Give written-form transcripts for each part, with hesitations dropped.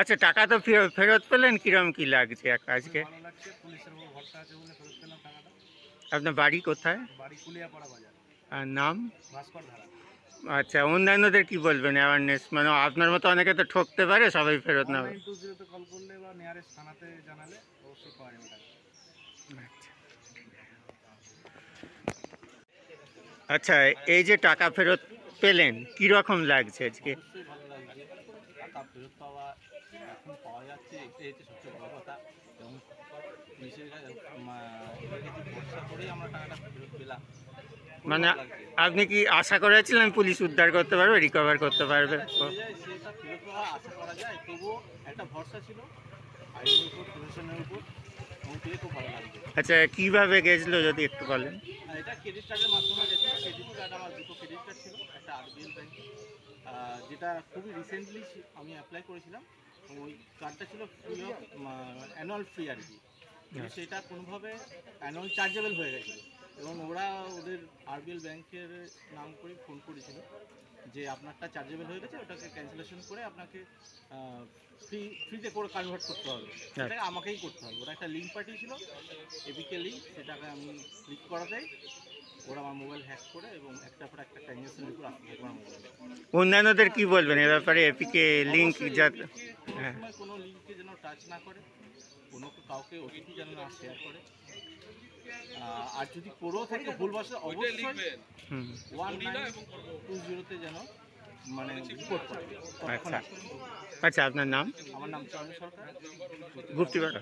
আচ্ছা, টাকা তো ফেরত পেলেন, কিরম কি লাগছে খুবই আজকে? ভালো লাগছে, পুলিশের উপর ভরসা আছে বলে ফেরত পেলাম টাকাটা। আপনার বাড়ি কোথায়? বাড়ি কুলিয়াপাড়া বাজার, আর নাম? ভাস্কর ধারা। আচ্ছা, অন্যান্যদের কি বলবেন অ্যাওয়ারনেস, মানে আপনার মতো অনেকে তো ঠকতে পারে, সবাই ফেরত নেবে। 1920-তে কল করলে বা নিয়ারেস্ট থানাতে জানালে অবশ্যই পাওয়া যাবে টাকা। আচ্ছা আচ্ছা, এই যে টাকা ফেরত পেলেন, কি রকম লাগছে আজকে? অবশ্যই ভালো লাগছে, টাকা ফেরত পাওয়া এখন পাওয়া যাচ্ছে, এটাই হচ্ছে সবচেয়ে বড় কথা। এবং পুলিশের কাছে ভরসা করেই আমরা টাকাটা ফেরত পেলাম, খুবই মানে ভালো লাগছে। আপনি কি আশা করেছিলেন পুলিশ উদ্ধার করতে পারবে, রিকভার করতে পারবে? টাকাটা চলে যায়, সেটা ফেরত পাওয়া আশা করা যায়, তবুও একটা ভরসা ছিল আইনের উপর, প্রশাসনের উপর, এবং পেয়ে খুব ভালো লাগছে। আচ্ছা, কিভাবে গেছিলো যদি একটু বলেন? আর এটা ক্রেডিট কার্ডের মাধ্যমে গেছে। ক্রেডিট কার্ড আমার দুটো ক্রেডিট কার্ড ছিল, একটা আরবিএল ব্যাংকে, যেটা খুবই রিসেন্টলি আমি অ্যাপ্লাই করেছিলাম। ওই কার্ডটা ছিল ফ্রি অফ, অ্যানুয়াল ফ্রি আর কি, কিন্তু সেটা কোনোভাবে অ্যানুয়াল চার্জেবল হয়ে গেছিলো। এবং ওরা ওদের আরবিএল ব্যাংকের নাম করে ফোন করেছিল যে আপনারটা চার্জেবল হয়ে গেছে, ওটাকে ক্যান্সেলেশন করে আপনাকে ফ্রিতে করে কনভার্ট করতে হবে, সেটাকে আমাকেই করতে হবে। ওরা একটা লিঙ্ক পাঠিয়েছিল, এপিকে লিঙ্ক, সেটাকে আমি ক্লিক করাতেই ওরা আমার মোবাইল হ্যাক করে এবং একটার পর একটা ট্রানজ্যাকশন রিপোর্ট আসতে থাকে আমার মোবাইলে। অন্যান্যদের কি বলবেন এ ব্যাপারে, এপিকে লিঙ্ক অবশ্যই যা? এপিকে হ্যাঁ। সবসময় কোনো লিঙ্কে যেন টাচ না করে, কোনো কাউকে ওটিপি যেন না শেয়ার করে, আর যদি করেও থাকে ভুলবশত অবশ্যই হুম। 1920-তে যেন মানে রিপোর্ট করে। আচ্ছা আচ্ছা, আপনার নাম? আমার নাম চয়ন সরকার, গুপ্তিপাড়া।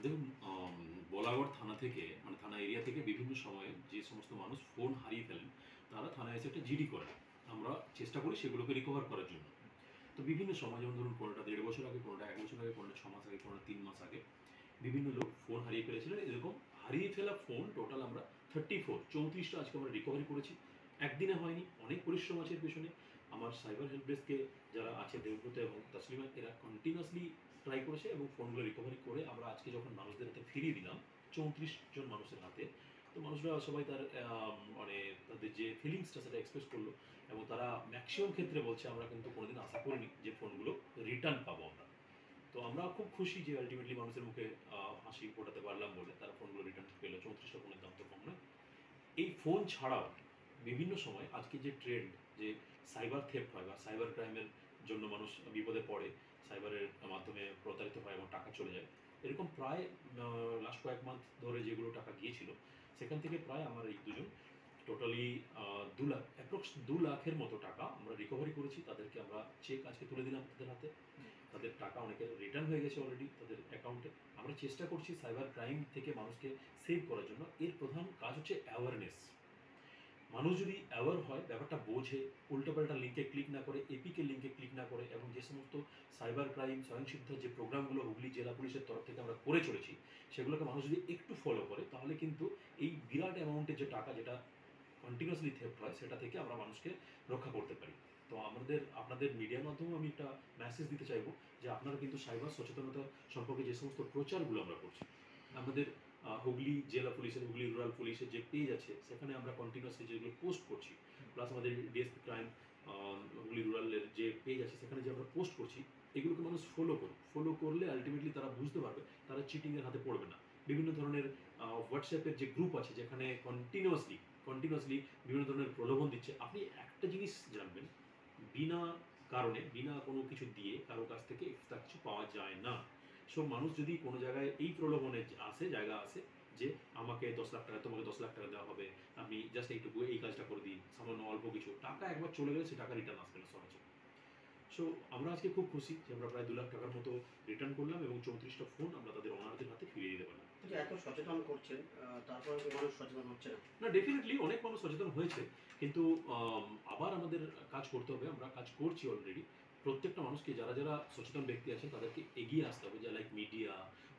দেখুন, বলাগড় থানা থেকে, মানে থানা এরিয়া থেকে বিভিন্ন সময়ে যে সমস্ত মানুষ ফোন হারিয়ে ফেলেন, তারা থানায় এসে একটা জিডি করেন। আমরা চেষ্টা করি সেগুলোকে রিকভার করার জন্য। তো বিভিন্ন সময়, যেমন ধরুন কোনোটা 1.5 বছর আগে, কোনোটা 1 বছর আগে, কোনোটা 6 মাস আগে, কোনোটা 3 মাস আগে, বিভিন্ন লোক ফোন হারিয়ে ফেলেছিলেন। এরকম হারিয়ে ফেলা ফোন টোটাল আমরা 34টা আজকে আমরা রিকভারি করেছি। একদিনে হয়নি, অনেক পরিশ্রম আছে এর পেছনে। আমার সাইবার হেল্প ডেস্কে যারা আছে, দেবব্রত এবং তাসলিমা, এরা কন্টিনিউয়াসলি ট্রাই করেছে এবং ফোনগুলো রিকভারি করে আমরা আজকে যখন মানুষদের হাতে ফিরিয়ে দিলাম, 34 জন মানুষের হাতে, তো মানুষরা সবাই তার মানে তাদের যে ফিলিংসটা সেটা এক্সপ্রেস করলো। এবং তারা ম্যাক্সিমাম ক্ষেত্রে বলছে আমরা কিন্তু কোনোদিন আশা করিনি যে ফোনগুলো রিটার্ন পাবো আমরা। তো আমরা খুব খুশি যে আলটিমেটলি মানুষের মুখে হাসি ফোটাতে পারলাম বলে তারা ফোনগুলো রিটার্ন পেলো। 34টা ফোনের দাম তো কম নয়। এই ফোন ছাড়াও বিভিন্ন সময় আজকে যে ট্রেন্ড, যে সাইবার থেফট হয় বা সাইবার ক্রাইমের জন্য মানুষ বিপদে পড়ে, সাইবারের মাধ্যমে প্রতারিত হয় এবং টাকা চলে যায়, এরকম প্রায় লাস্ট কয়েক মান্থ ধরে যেগুলো টাকা গিয়েছিল, সেখান থেকে প্রায় আমার এই দুজন টোটালি 2 লাখ, অ্যাপ্রক্স 2 লাখের মতো টাকা আমরা রিকভারি করেছি। তাদেরকে আমরা চেক আজকে তুলে দিলাম তাদের হাতে। তাদের টাকা অনেকের রিটার্ন হয়ে গেছে অলরেডি তাদের অ্যাকাউন্টে। আমরা চেষ্টা করছি সাইবার ক্রাইম থেকে মানুষকে সেভ করার জন্য। এর প্রধান কাজ হচ্ছে অ্যাওয়ারনেস। মানুষ যদি অ্যাওয়ার হয়, ব্যাপারটা বোঝে, উল্টোপাল্টা লিঙ্কে ক্লিক না করে, এপিকে লিঙ্কে ক্লিক না করে, এবং যে সমস্ত সাইবার ক্রাইম স্বয়ংসিদ্ধ যে প্রোগ্রামগুলো হুগলি জেলা পুলিশের তরফ থেকে আমরা করে চলেছি, সেগুলোকে মানুষ যদি একটু ফলো করে, তাহলে কিন্তু এই বিরাট অ্যামাউন্টের যে টাকা যেটা কন্টিনিউয়াসলি থেফট হয়, সেটা থেকে আমরা মানুষকে রক্ষা করতে পারি। তো আপনাদের মিডিয়ার মাধ্যমেও আমি একটা মেসেজ দিতে চাইবো যে আপনারা কিন্তু সাইবার সচেতনতা সম্পর্কে যে সমস্ত প্রচারগুলো আমরা করছি, আমাদের হুগলি জেলা পুলিশের, হুগলি রুরাল পুলিশের যে পেজ আছে, সেখানে আমরা কন্টিনিউয়াসলি যেগুলো পোস্ট করছি, প্লাস আমাদের ডিএসপি ক্রাইম হুগলি রুরালের যে পেজ আছে, সেখানে যে আমরা পোস্ট করছি, এগুলোকে মানুষ ফলো করলে আলটিমেটলি তারা বুঝতে পারবে, তারা চিটিংয়ের হাতে পড়বে না। বিভিন্ন ধরনের হোয়াটসঅ্যাপের যে গ্রুপ আছে, যেখানে কন্টিনিউয়াসলি বিভিন্ন ধরনের প্রলোভন দিচ্ছে। আপনি একটা জিনিস জানবেন, বিনা কারণে, বিনা কোনো কিছু দিয়ে কারো কাছ থেকে এক্সট্রা কিছু পাওয়া যায় না। সো মানুষ যদি কোনো জায়গায় এই প্রলোভনে জায়গা আসে যে আমাকে 10 লাখ টাকা, তোমাকে 10 লাখ টাকা দেওয়া হবে, আপনি জাস্ট এইটুকু এই কাজটা করে দিন, সামান্য অল্প কিছু টাকা, একবার চলে গেলে সে টাকা রিটার্ন আসবে না সহজে। সো আমরা আজকে খুব খুশি যে আমরা প্রায় 2 লাখ টাকার মতো রিটার্ন করলাম এবং 34টা ফোন আমরা তাদের ওনারদের হাতে ফিরিয়ে দিতে পারলাম। এত সচেতন করছেন, তারপরে মানুষ সচেতন হচ্ছে না? না, ডেফিনেটলি অনেক মানুষ সচেতন হয়েছে, কিন্তু আবার আমাদের কাজ করতে হবে। আমরা কাজ করছি অলরেডি। প্রত্যেকটা মানুষকে, যারা যারা সচেতন ব্যক্তি আছে, তাদেরকে এগিয়ে আসতে হবে, যা লাইক মিডিয়া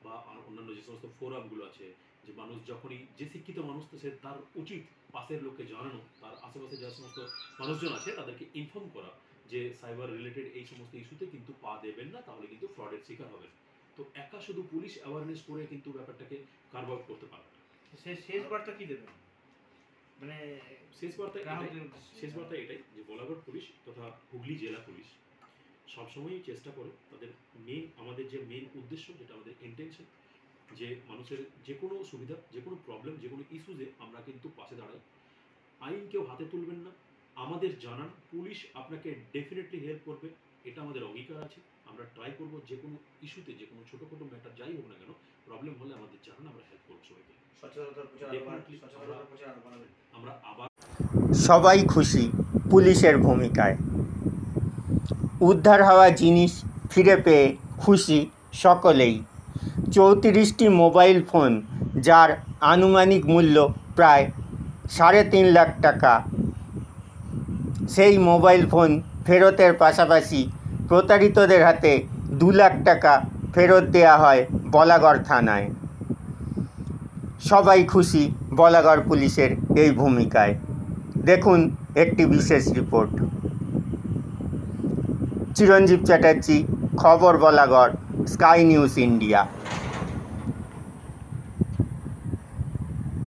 বা অন্যান্য যে সমস্ত ফোরামগুলো আছে, যে মানুষ যখনই, যে শিক্ষিত মানুষ, তো সে তার উচিত পাশের লোককে জানানো, তার আশেপাশে যে সমস্ত মানুষজন আছে তাদেরকে ইনফর্ম করা যে সাইবার রিলেটেড এই সমস্ত ইস্যুতে কিন্তু পা দেবেন না, তাহলে কিন্তু ফ্রডের শিকার হবেন। তো একা শুধু পুলিশ অ্যাওয়ারনেস করে কিন্তু ব্যাপারটাকে কার্ভ আউট করতে পারবে না। শেষ বার্তা কি দেবেন? মানে শেষ বার্তা গ্রাহকদের উদ্দেশ্যে। শেষ বার্তা এটাই যে বলাগড় পুলিশ তথা হুগলি জেলা পুলিশ সবসময়ই চেষ্টা করে তাদের আমাদের যে মেন উদ্দেশ্য, যেটা আমাদের ইন্টেনশন, যে মানুষের যে কোনো সুবিধা, যে কোনো প্রবলেম, যে কোনো ইস্যুজে আমরা কিন্তু পাশে দাঁড়াই। আইন কেউ হাতে তুলবেন না, আমাদের জানান, পুলিশ আপনাকে ডেফিনেটলি হেল্প করবে, এটা আমাদের অঙ্গীকার আছে। আমরা ট্রাই করবো যে কোনো ইস্যুতে, যে কোনো ছোটোখাটো ম্যাটার যাই হোক না কেন, প্রবলেম হলে আমাদের জানান, আমরা হেল্প করবো সবাইকে। সচেতনতার প্রচার Definitely আরো বাড়াবেন। আমরা আবার সবাই খুশি পুলিশের ভূমিকায়। উদ্ধার হওয়া জিনিস ফিরে পেয়ে খুশি সকলেই। 34টি মোবাইল ফোন, যার আনুমানিক মূল্য প্রায় 3.5 লাখ টাকা। সেই মোবাইল ফোন ফেরতের পাশাপাশি প্রতারিতদের হাতে 2 লাখ টাকা ফেরত দেওয়া হয় বলাগড় থানায়। সবাই খুশি বলাগড় পুলিশের এই ভূমিকায়। দেখুন একটি বিশেষ রিপোর্ট। চিরঞ্জীব চ্যাটার্জি, খবর বলাগড়, স্কাই নিউজ ইন্ডিয়া।